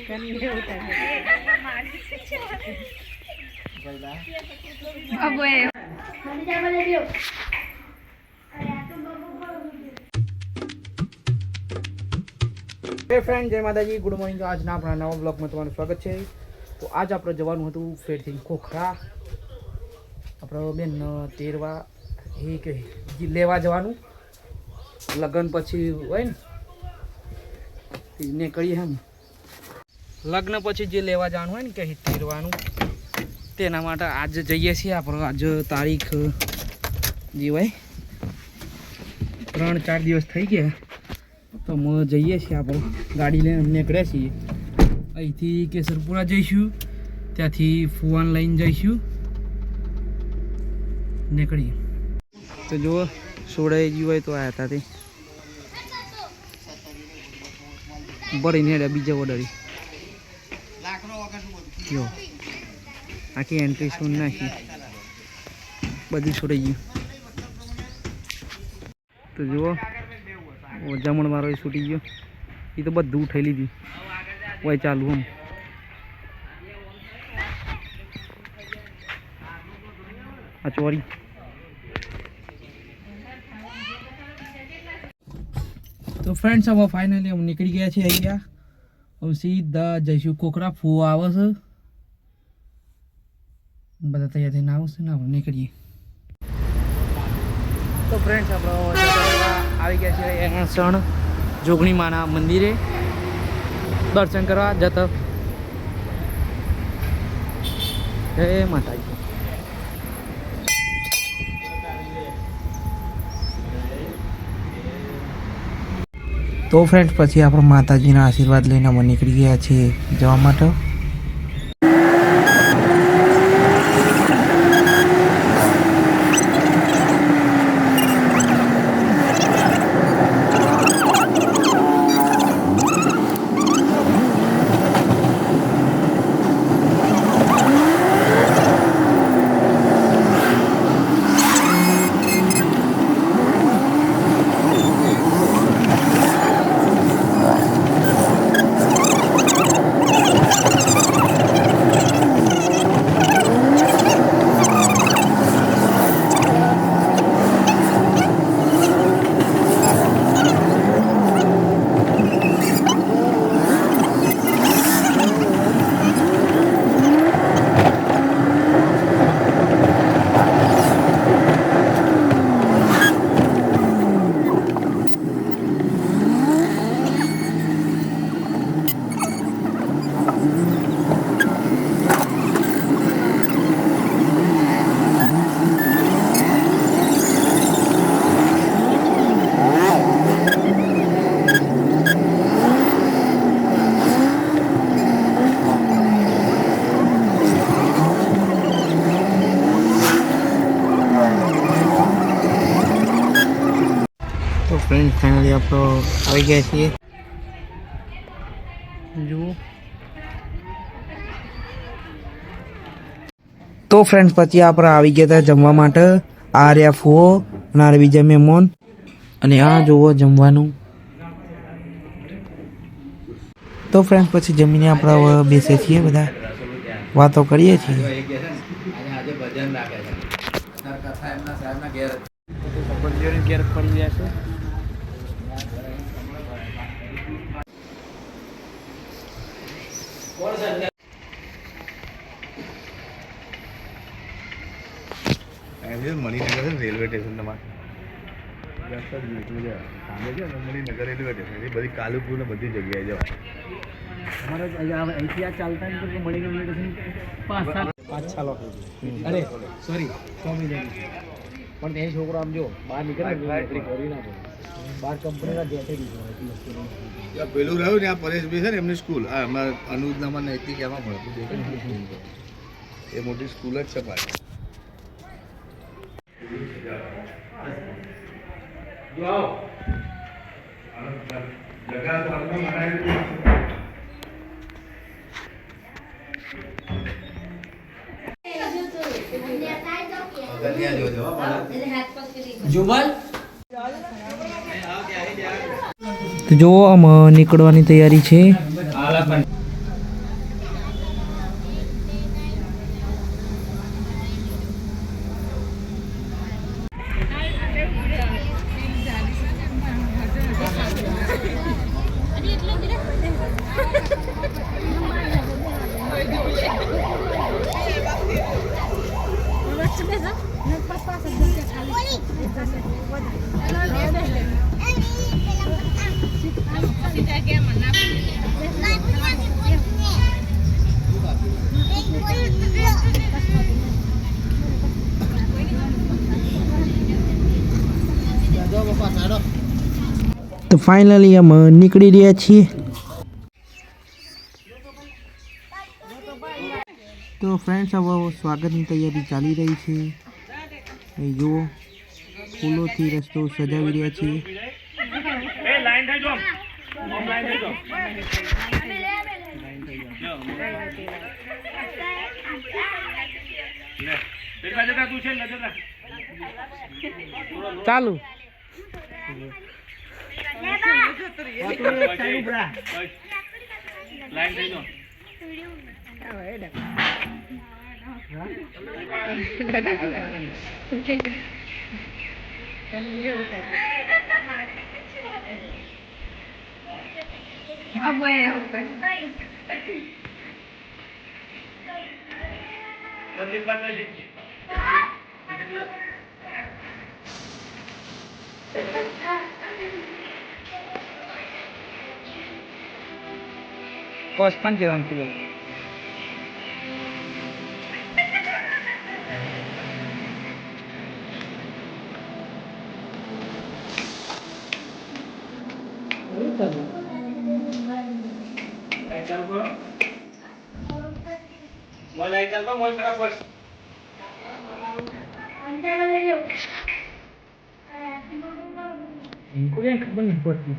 Friend જય માતાજી, good morning. આજના આપણા નવા બ્લોગમાં તમારું સ્વાગત છે. તો આજ આપણે જવાનું હતું ફેરથી ખોખરા. આપણે બેન તેરવા એ કે લેવા જવાનું લગ્ન પછી હોય ને નીકળીએ હે ને લગ્ન પછી જે લેવા જવાનું હોય ને કે તેરવાનું તેના માટે આજે જઈએ છીએ આપણે. આજે તારીખ જે હોય 3-4 દિવસ થઈ ગયા તો જઈએ છીએ આપણે ગાડી લઈને નીકળ્યા છીએ. અહીંથી કેસરપુરા જઈશું, ત્યાંથી ફુવાન લઈને જઈશું, નીકળીએ. તો જુઓ સોડાઈ ગયું હોય તો આવ્યા હતા તે ભરીને હેડ્યા બીજા ઓર્ડરી જો આખી એન્ટ્રી શું નાખી બધી છોડાઈ ગયું. તો જુઓ જમણ મારો છૂટી ગયો, એ તો બધું ઉઠાઈ લીધું હોય ચાલુ આમ. આ ચોરી તો ફ્રેન્ડ્સ હવે ફાઇનલી અમે નીકળી ગયા છીએ અહીંયા. હવે સીધા જઈશું ખોખરા. ફૂ આવે છે, બધા તૈયાર થઈને આવશે ને આપણે નીકળીએ. તો ફ્રેન્ડ્સ આપણે આવી ગયા છીએ એણસણ જોગણી માના મંદિરે દર્શન કરવા જતા. જય માતાજી. તો ફ્રેન્ડ્સ પછી આપણે માતાજીના આશીર્વાદ લઈને અમે નીકળી ગયા છીએ જવા માટે. ફ્રેન્ડ ફાઇનલી આપણે આવી ગયા છીએ. જુઓ તો ફ્રેન્ડ પછી આપણે આવી ગયા હતા જમવા માટે. આ રહ્યા ફુઓ અને આ બીજા મહેમાન અને આ જુઓ જમવાનું. તો ફ્રેન્ડ પછી જમીને આપણે બેસીએ છીએ, બધા વાતો કરીએ છીએ. ઘેર પડી ગયા છે. મણિનગર રેલવે સ્ટેશન તમારે મણિનગર રેલવે સ્ટેશન એ બધી કાલુપુર ને બધી જગ્યાએ જવાય. અમારે અહીંથી આ ચાલતા મણિનગર સ્ટેશન 5-6 લોકો. અરે સોરી પણ ત્યાં છોકરો આમ જો બહાર નીકળે કરી ના બહાર કંપનીના જેટે પેલું રહ્યું ને આ પરેશભાઈ છે ને એમની સ્કૂલ આ અમારા અનુજનામાં નૈતિક એમાં મળતું એ મોટી સ્કૂલ જ છે પાછી. તો જો આમ નીકળવાની તૈયારી છે. તો ફાઇનલી અમે નીકળી રહ્યા છીએ. તો ફ્રેન્ડ્સ હવે સ્વાગતની તૈયારી ચાલી રહી છે. અહીં જુઓ ફૂલોથી રસ્તો સજાવી રહ્યા છીએ. ચાલુ કોસ્પન જેવાનું કિલો ખબર નહીં પડતી.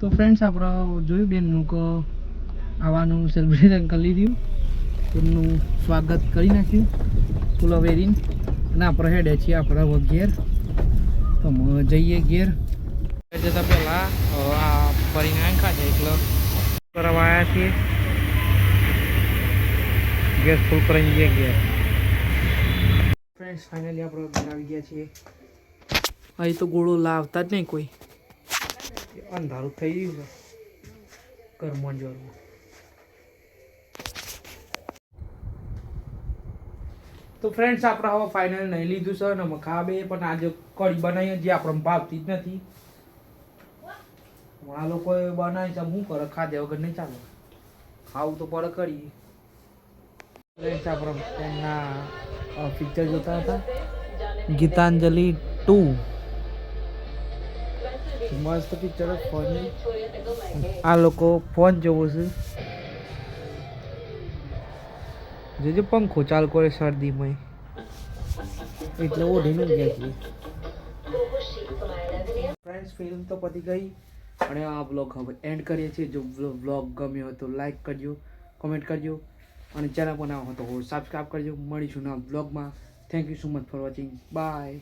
તો ફ્રેન્ડ્સ આપણે જોયું બેનનું કે આવવાનું સેલિબ્રેશન કરી લીધું, એમનું સ્વાગત કરી નાખ્યું ફૂલો વેરીને, અને આપણે હેડે છીએ આપણે હવે ઘેર. તો જઈએ ઘેર જતાં પહેલાં આ પરિણામ ખાધે એટલે કરવા આવ્યા છીએ. ગેસ ફૂલ કરીને જઈએ ઘેર. ફ્રેન્ડ્સ ફાઇનલી આપણે ઘર આવી ગયા છીએ. અહીં તો ગોળો લાવતા જ નહીં કોઈ, અંધારું થઈ ગયું છે ઘરમાં જોરમાં. તો ફ્રેન્ડ્સ આપણે હવે ફાઇનલ નહીં લીધું છે ને અમે ખાવા બે, પણ આજે કઢી બનાવી જે આપણને ભાવતી જ નથી. આ લોકોએ બનાવી છે, શું કરે, ખાધે વગર નહીં ચાલે, ખાવું તો પડે કઢી. ફ્રેન્ડ્સ આપણે તેમના પિક્ચર જોતા હતા ગીતાંજલિ 2. મસ્ત પિક્ચર ફની. આ લોકો ફોન જોવો છે, જોજો પંખો ચાલુ કરે શરદીમાં એટલે ઓઢીને ગયા છીએ. ફ્રેન્ડ્સ ફિલ્મ તો પતી ગઈ અને આ બ્લોગ હવે એન્ડ કરીએ છીએ. જો બ્લોગ ગમ્યો હોય તો લાઈક કરજો, કમેન્ટ કરજો અને ચેનલ પર ના હોય તો સબસ્ક્રાઈબ કરજો. મળીશું નવા બ્લોગમાં. Thank you so much for watching. By.